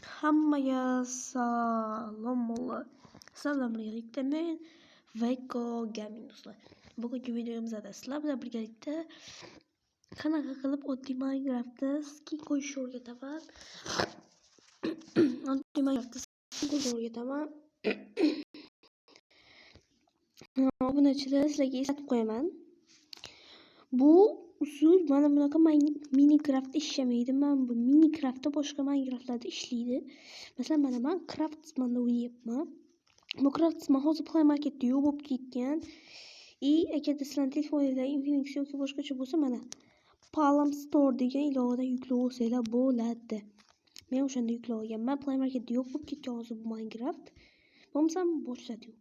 Hammaga salom mo'lla. Assalomualaikum. Men Veko Gaming do'stlar. Bugungi videomizda sizlar bilan birgalikda qanaqa qilib oddiy Minecraftda skin qo'yishni o'rgataman. Oddiy Minecraftda skin qo'yishni o'rgataman. Obunachilar sizlarga eslatib qo'yaman. Bu usul mana bunaqa Minecraft ishlamaydi. Men bu Minecraftda boshqa Minecraftlarda ishlaydi. Masalan, mana men Craftsman'da o'ynayapman. Bu Craftsman hozir Play Marketda yo'q bo'lib ketgan. Agarda sizlarning telefoningizda Infinix yoki boshqacha bo'lsa, mana Palm Store degan ilovadan yuklab olsanglar bo'ladi. Men o'shanda yuklab olganman. Play Marketda yo'q bo'lib ketgan hozir bu Minecraft. Bo'lmasam boshladik.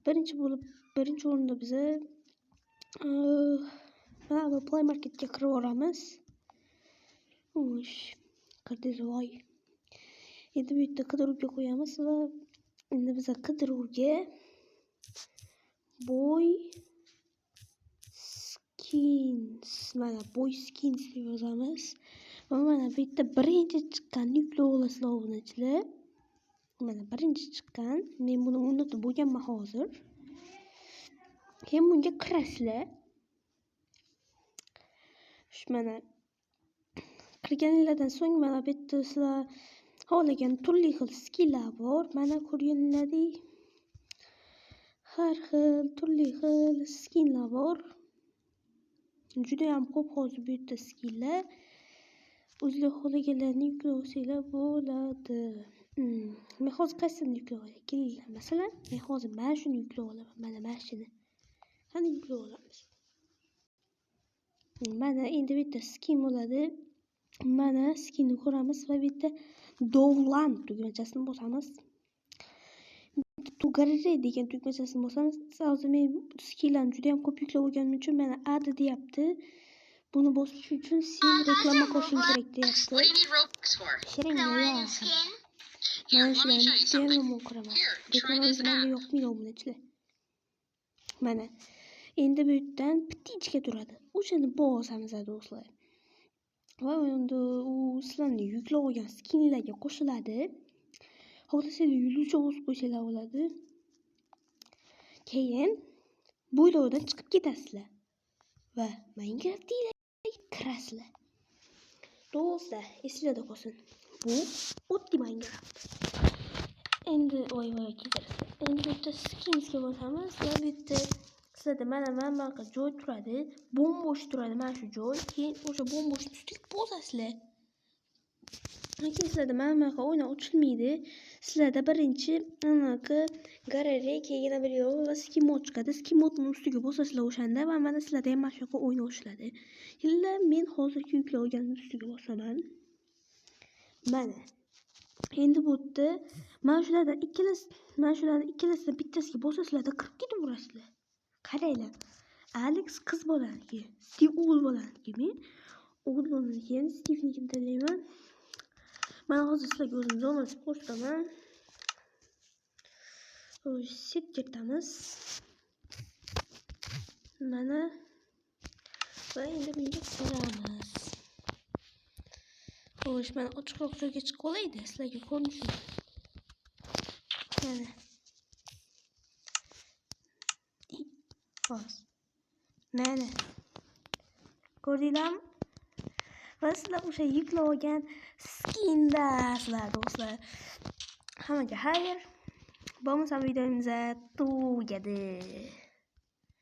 Birinchi o'rinda biz mana bu Play Marketga kirib olamiz. Qidiruv voy. Endi bu yerda qidiruvga qo'yamiz va endi biz qidiruvga boy skins, mana boy skins deb yozamiz. Va mana bu yerda birinchi chiqqan yuklab olasizlar obunachilar. Mana birinchi chiqqan. Men buni unutib bo'lganman hozir. Keyin bunga kirasizlar. Mana kirganingizdan so'ng mana bu yerda sizlar xohlagan turli xil skinlar bor. Mana ko'rganinglardek har xil turli xil skinlar bor. Juda ham ko'p hozir bu yerda skinlar. O'zingizlar xohlaganlarni yuklab olsanglar bo'ladi. Men hozir qaysini yuklab olay? Kelinglar. Masalan, men hozir mana shuni yuklab olaman. Mana shuni. Qani yuklab olamiz. Mana endi bu yerda skin bo'ladi. Mana skinni ko'ramiz va bu yerda Dovlan tugmachasini bosamiz. Tugarre degan tugmachasini bosamiz. Hozir men skinlarni juda ham ko'p yuklab olganim uchun mana add deyapti. Buni bosish uchun sen reklama qo'shing kerak deyapti. Shirin ya. Mana shularni juda ham yomon ko'raman. Reklamangiz menga yoqmaydi obunachilar. Mana endi bu yerdan ptichka turadi. O'shani bosamiz do'stlar. Va endi u sizlarni yuklab olgan skinlarga qo'shiladi. Xohlasangiz yulduzcha bosib qo'ysanglar bo'ladi. Keyin bu ilovadan chiqib ketasizlar va Minecraftga kirasizlar. Do'stlar, esingizda qolsin. Bu oddiy Minecraft. Endi voy keltirasiz. Endi bu yerda skinsga bosamiz va bu yerda sizlarda mana bunaqa joy turadi. Bo'sh turadi mana shu joy. Keyin o'sha bo'sh ustiga bosasizlar. Lekin sizlarda mana bunaqa o'yin ochilmaydi. Sizlarda birinchi anaqa gallery keyin bir yo'l va skin mod chiqadi. Skin modning ustiga bosasizlar o'shanda va mana sizlarda ham mana shu yoqqa o'yin ochiladi. Illa men hozirgi yuklab olganim ustiga bosaman. Mana. Endi bu yerda mana shulardan ikkalasidan bittasiga bosasizlarda kirib ketib urasizlar. Qaranglar. Alex qiz bolaniki, Steve o'g'il bolaniki. Men o'g'il bolaniki, Steve'nikini tanlayman. Mana hozir sizlarga o'zim zo'rlashib qo'shtaman. Set kiritamiz. Mana va endi bunga ko'ramiz. Xo'sh, mana ochiqroq joyga chiqib olaydi, sizlarga ko'rinishi. Mana. Mana. Ko'rdinglarmi? Va sizlar o'sha yuklab olgan skindasizlar do'stlar. Hammaga xayr. Bo'lmasa videomiz tugadi.